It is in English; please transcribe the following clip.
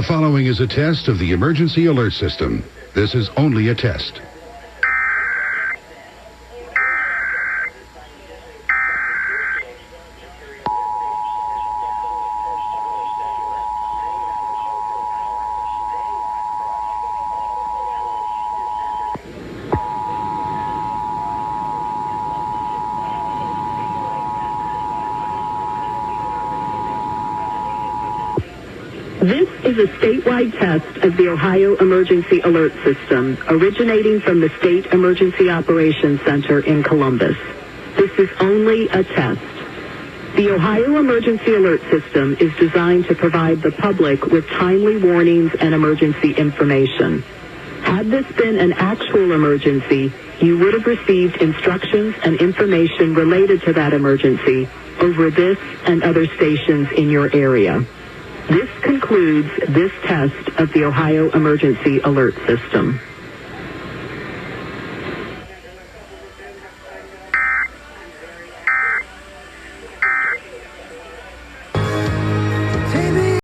following is a test of the emergency alert system. This is only a test. This is a statewide test of the Ohio Emergency Alert System, originating from the State Emergency Operations Center in Columbus. This is only a test. The Ohio Emergency Alert System is designed to provide the public with timely warnings and emergency information. Had this been an actual emergency, you would have received instructions and information related to that emergency over this and other stations in your area. This concludes this test of the Ohio Emergency Alert System.